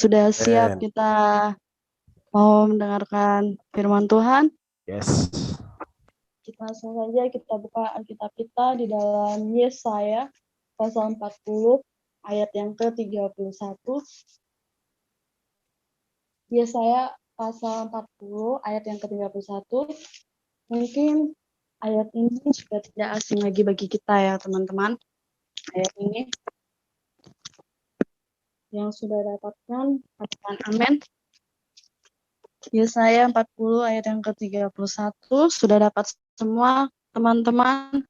Sudah siap And kita mau mendengarkan firman Tuhan? yes. Kita langsung saja kita buka Alkitab kita di dalam Yesaya pasal 40 ayat yang ke-31. Yesaya pasal 40 ayat yang ke-31. Mungkin ayat ini sudah tidak asing lagi bagi kita ya teman-teman. Ayat ini yang sudah dapatkan, katakan amin. Yesaya 40 ayat yang ke-31 sudah dapat semua teman-teman.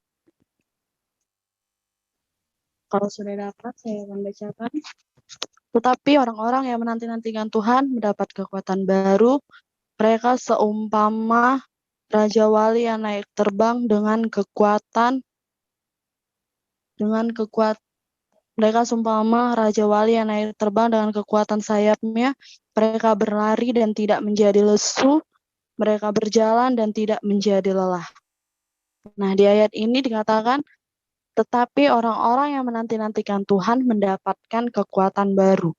Kalau sudah dapat saya akan bacakan. Tetapi orang-orang yang menanti-nantikan Tuhan mendapat kekuatan baru. Mereka seumpama Raja Wali yang naik terbang dengan kekuatan. Mereka seumpama Raja Wali yang naik terbang dengan kekuatan sayapnya. Mereka berlari dan tidak menjadi lesu. Mereka berjalan dan tidak menjadi lelah. Nah, di ayat ini dikatakan, tetapi orang-orang yang menanti-nantikan Tuhan mendapatkan kekuatan baru.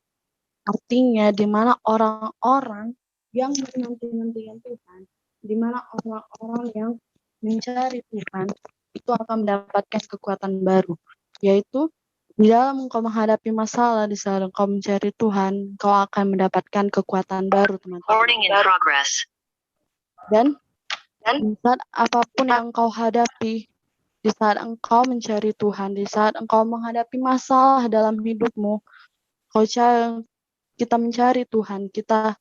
Artinya, di mana orang-orang yang menanti-nantikan Tuhan, di mana orang-orang yang mencari Tuhan, itu akan mendapatkan kekuatan baru. Yaitu, di dalam engkau menghadapi masalah, di saat engkau mencari Tuhan, engkau akan mendapatkan kekuatan baru, teman-teman. Dan di saat apapun yang engkau hadapi, di saat engkau mencari Tuhan, di saat engkau menghadapi masalah dalam hidupmu, kita mencari Tuhan, kita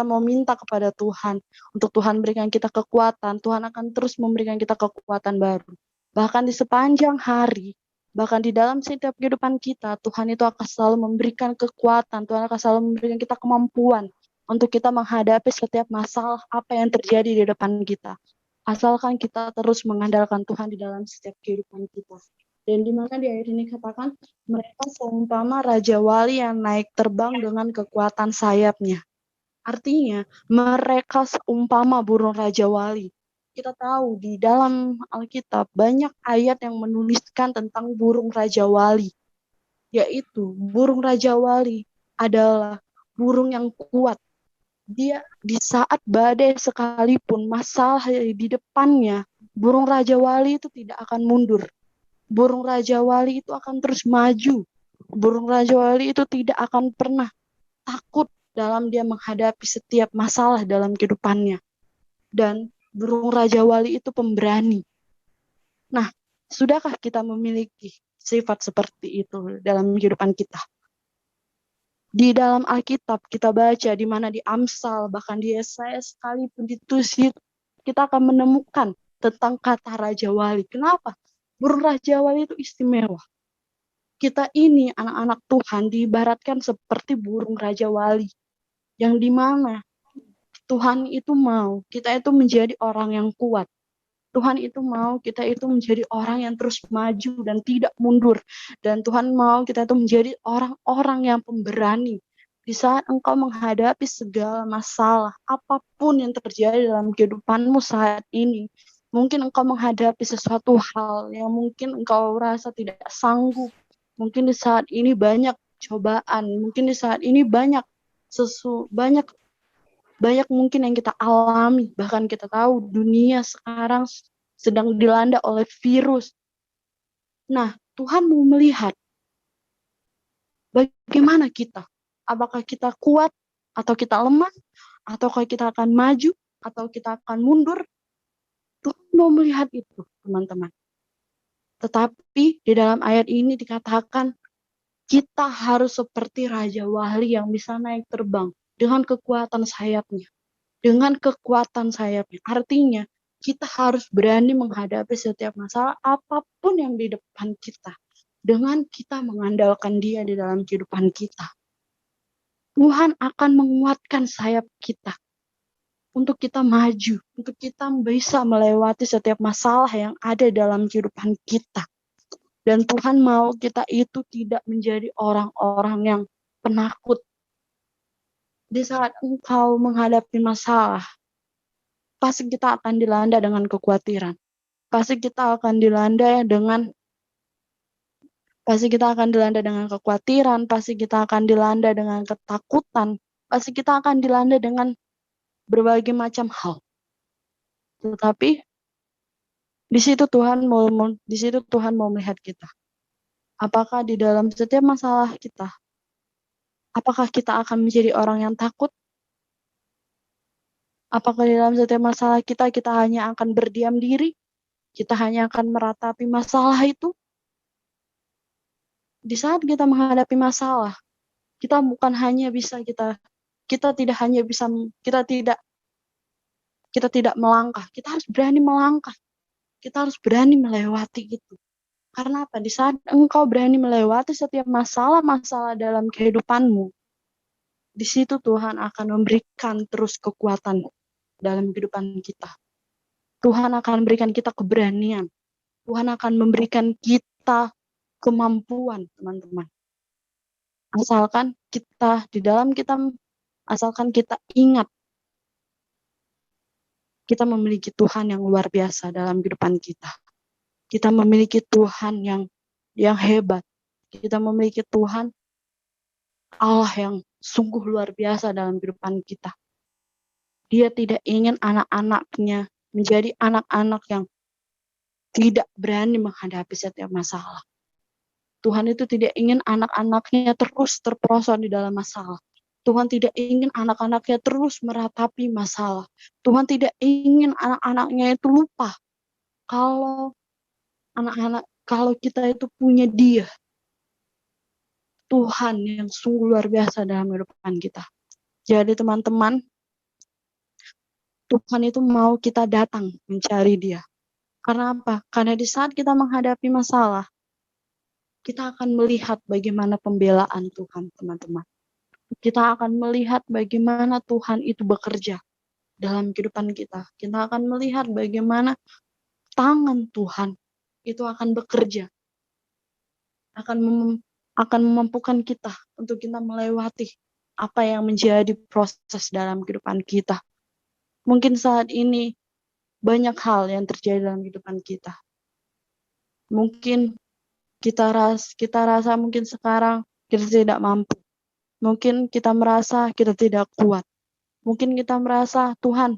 mau minta kepada Tuhan untuk Tuhan berikan kita kekuatan. Tuhan akan terus memberikan kita kekuatan baru. Bahkan di sepanjang hari, bahkan di dalam setiap kehidupan kita, Tuhan itu akan selalu memberikan kekuatan. Tuhan akan selalu memberikan kita kemampuan untuk kita menghadapi setiap masalah apa yang terjadi di depan kita. Asalkan kita terus mengandalkan Tuhan di dalam setiap kehidupan kita. Dan di mana di ayat ini katakan, mereka seumpama Raja Wali yang naik terbang dengan kekuatan sayapnya. Artinya, mereka seumpama burung Raja Wali. Kita tahu di dalam Alkitab banyak ayat yang menuliskan tentang burung Raja Wali. Yaitu, burung Raja Wali adalah burung yang kuat. Dia di saat badai sekalipun, masalah di depannya, burung Raja Wali itu tidak akan mundur. Burung Raja Wali itu akan terus maju. Burung Raja Wali itu tidak akan pernah takut dalam dia menghadapi setiap masalah dalam kehidupannya. Dan burung Raja Wali itu pemberani. Nah, sudahkah kita memiliki sifat seperti itu dalam kehidupan kita? Di dalam Alkitab kita baca di mana di Amsal, bahkan di Yesaya sekalipun ditulis, kita akan menemukan tentang kata Raja Wali. Kenapa? Burung Raja Wali itu istimewa. Kita ini anak-anak Tuhan diibaratkan seperti burung Raja Wali. Yang dimana Tuhan itu mau kita itu menjadi orang yang kuat. Tuhan itu mau kita itu menjadi orang yang terus maju dan tidak mundur. Dan Tuhan mau kita itu menjadi orang-orang yang pemberani. Di saat engkau menghadapi segala masalah, apapun yang terjadi dalam kehidupanmu saat ini, mungkin engkau menghadapi sesuatu hal yang mungkin engkau rasa tidak sanggup. Mungkin di saat ini banyak cobaan, mungkin di saat ini banyak mungkin yang kita alami, bahkan kita tahu dunia sekarang sedang dilanda oleh virus. Nah, Tuhan mau melihat bagaimana kita. Apakah kita kuat atau kita lemah, ataukah kita akan maju atau kita akan mundur. Tuhan mau melihat itu, teman-teman. Tetapi di dalam ayat ini dikatakan kita harus seperti Raja Wali yang bisa naik terbang dengan kekuatan sayapnya. Dengan kekuatan sayapnya. Artinya, kita harus berani menghadapi setiap masalah apapun yang di depan kita. Dengan kita mengandalkan Dia di dalam kehidupan kita. Tuhan akan menguatkan sayap kita. Untuk kita maju. Untuk kita bisa melewati setiap masalah yang ada dalam kehidupan kita. Dan Tuhan mau kita itu tidak menjadi orang-orang yang penakut. Di saat engkau menghadapi masalah, pasti kita akan dilanda dengan kekhawatiran. Pasti kita akan dilanda dengan Pasti kita akan dilanda dengan kekhawatiran, pasti kita akan dilanda dengan ketakutan, pasti kita akan dilanda dengan berbagai macam hal. Tetapi di situ Tuhan mau melihat kita. Apakah di dalam setiap masalah kita, apakah kita akan menjadi orang yang takut? Apakah di dalam setiap masalah kita hanya akan berdiam diri? Kita hanya akan meratapi masalah itu? Di saat kita menghadapi masalah, kita bukan hanya bisa kita tidak melangkah, kita harus berani melangkah. Kita harus berani melewati itu. Karena apa? Di saat engkau berani melewati setiap masalah-masalah dalam kehidupanmu, di situ Tuhan akan memberikan terus kekuatan dalam kehidupan kita. Tuhan akan memberikan kita keberanian. Tuhan akan memberikan kita kemampuan, teman-teman. Asalkan kita ingat kita memiliki Tuhan yang luar biasa dalam kehidupan kita. Kita memiliki Tuhan yang hebat. Kita memiliki Tuhan Allah yang sungguh luar biasa dalam kehidupan kita. Dia tidak ingin anak-anaknya menjadi anak-anak yang tidak berani menghadapi setiap masalah. Tuhan itu tidak ingin anak-anaknya terus terperosok di dalam masalah. Tuhan tidak ingin anak-anaknya terus meratapi masalah. Tuhan tidak ingin anak-anaknya itu lupa kalau kita itu punya Dia, Tuhan yang sungguh luar biasa dalam kehidupan kita. Jadi teman-teman, Tuhan itu mau kita datang mencari Dia. Karena apa? Karena di saat kita menghadapi masalah, kita akan melihat bagaimana pembelaan Tuhan, teman-teman. Kita akan melihat bagaimana Tuhan itu bekerja dalam kehidupan kita. Kita akan melihat bagaimana tangan Tuhan itu akan bekerja. Akan memampukan kita untuk kita melewati apa yang menjadi proses dalam kehidupan kita. Mungkin saat ini banyak hal yang terjadi dalam kehidupan kita. Mungkin kita rasa mungkin sekarang kita tidak mampu. Mungkin kita merasa kita tidak kuat. Mungkin kita merasa, Tuhan,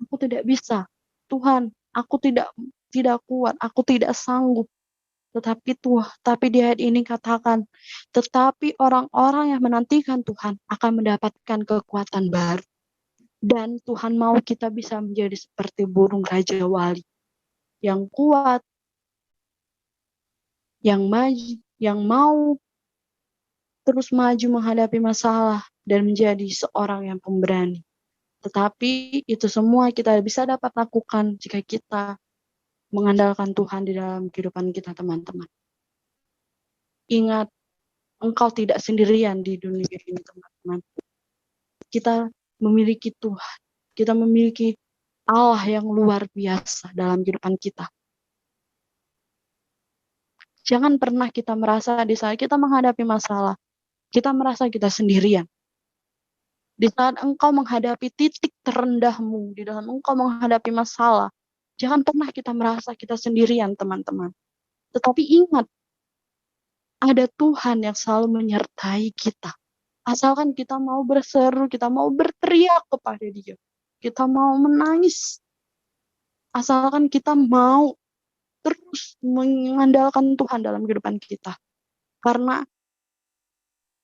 aku tidak bisa. Tuhan, aku tidak kuat, aku tidak sanggup. Tapi di ayat ini katakan, tetapi orang-orang yang menantikan Tuhan akan mendapatkan kekuatan baru. Dan Tuhan mau kita bisa menjadi seperti burung Raja Wali. Yang kuat, yang mau terus maju menghadapi masalah dan menjadi seorang yang pemberani. Tetapi itu semua kita bisa dapat lakukan jika kita mengandalkan Tuhan di dalam kehidupan kita, teman-teman. Ingat, engkau tidak sendirian di dunia ini, teman-teman. Kita memiliki Tuhan. Kita memiliki Allah yang luar biasa dalam kehidupan kita. Jangan pernah kita merasa di saat kita menghadapi masalah, kita merasa kita sendirian. Di saat engkau menghadapi titik terendahmu, di dalam engkau menghadapi masalah, jangan pernah kita merasa kita sendirian, teman-teman. Tetapi ingat, ada Tuhan yang selalu menyertai kita. Asalkan kita mau berseru, kita mau berteriak kepada Dia. Kita mau menangis. Asalkan kita mau terus mengandalkan Tuhan dalam kehidupan kita. Karena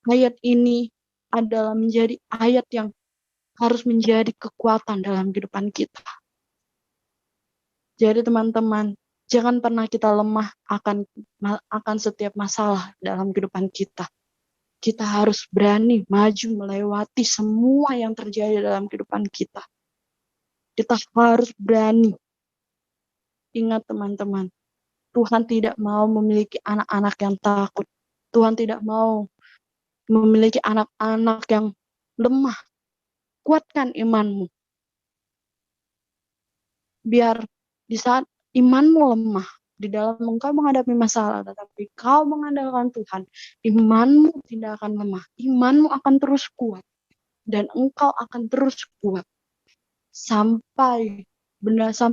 ayat ini adalah menjadi ayat yang harus menjadi kekuatan dalam kehidupan kita. Jadi teman-teman, jangan pernah kita lemah akan setiap masalah dalam kehidupan kita. Kita harus berani maju melewati semua yang terjadi dalam kehidupan kita. Kita harus berani. Ingat teman-teman, Tuhan tidak mau memiliki anak-anak yang takut. Tuhan tidak mau memiliki anak-anak yang lemah. Kuatkan imanmu. Biar di saat imanmu lemah, di dalam engkau menghadapi masalah, tetapi kau mengandalkan Tuhan, imanmu tidak akan lemah. Imanmu akan terus kuat. Dan engkau akan terus kuat. Sampai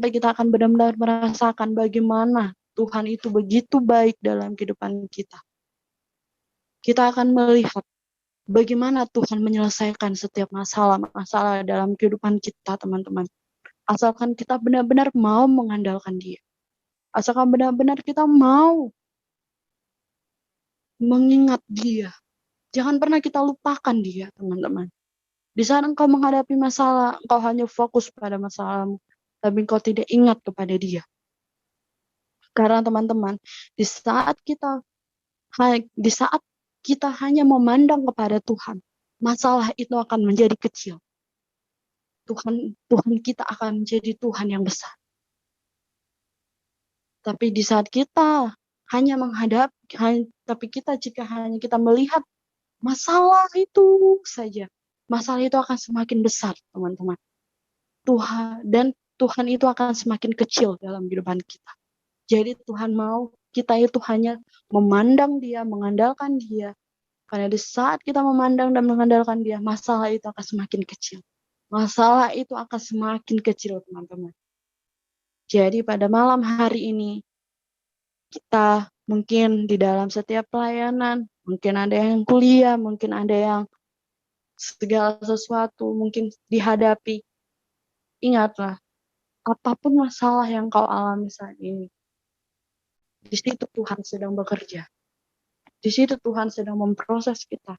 kita akan benar-benar merasakan bagaimana Tuhan itu begitu baik dalam kehidupan kita. Kita akan melihat bagaimana Tuhan menyelesaikan setiap masalah-masalah dalam kehidupan kita, teman-teman. Asalkan kita benar-benar mau mengandalkan Dia. Asalkan benar-benar kita mau mengingat Dia. Jangan pernah kita lupakan Dia, teman-teman. Di saat engkau menghadapi masalah, engkau hanya fokus pada masalahmu, tapi engkau tidak ingat kepada Dia. Karena teman-teman, di saat kita hanya memandang kepada Tuhan, masalah itu akan menjadi kecil. Tuhan kita akan menjadi Tuhan yang besar. Tapi di saat kita hanya jika hanya kita melihat masalah itu saja, masalah itu akan semakin besar, teman-teman. Tuhan itu akan semakin kecil dalam kehidupan kita. Jadi Tuhan mau kita itu hanya memandang Dia, mengandalkan Dia. Karena di saat kita memandang dan mengandalkan Dia, masalah itu akan semakin kecil. Masalah itu akan semakin kecil, teman-teman. Jadi pada malam hari ini, kita mungkin di dalam setiap pelayanan, mungkin ada yang kuliah, mungkin ada yang segala sesuatu mungkin dihadapi. Ingatlah, apapun masalah yang kau alami saat ini, di situ Tuhan sedang bekerja. Di situ Tuhan sedang memproses kita.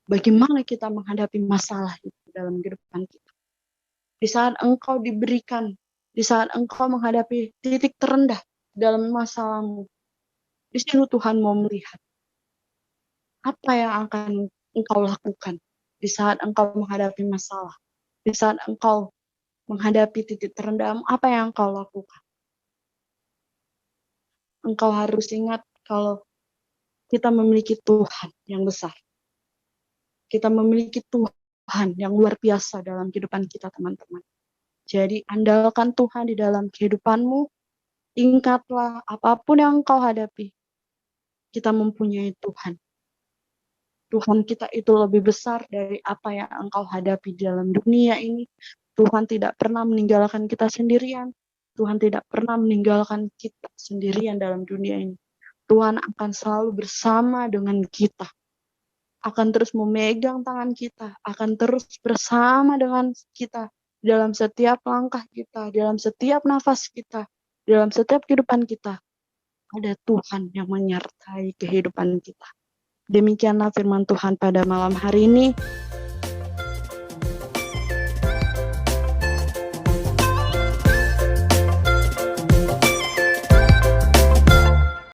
Bagaimana kita menghadapi masalah itu dalam kehidupan kita. Di saat engkau di saat engkau menghadapi titik terendah dalam masalahmu, di situ Tuhan mau melihat apa yang akan engkau lakukan di saat engkau menghadapi masalah. Di saat engkau menghadapi titik terendahmu, apa yang engkau lakukan? Engkau harus ingat kalau kita memiliki Tuhan yang besar. Kita memiliki Tuhan yang luar biasa dalam kehidupan kita, teman-teman. Jadi andalkan Tuhan di dalam kehidupanmu. Ingatlah apapun yang engkau hadapi, kita mempunyai Tuhan. Tuhan kita itu lebih besar dari apa yang engkau hadapi di dalam dunia ini. Tuhan tidak pernah meninggalkan kita sendirian. Tuhan tidak pernah meninggalkan kita sendirian dalam dunia ini. Tuhan akan selalu bersama dengan kita. Akan terus memegang tangan kita. Akan terus bersama dengan kita. Dalam setiap langkah kita. Dalam setiap nafas kita. Dalam setiap kehidupan kita. Ada Tuhan yang menyertai kehidupan kita. Demikianlah firman Tuhan pada malam hari ini.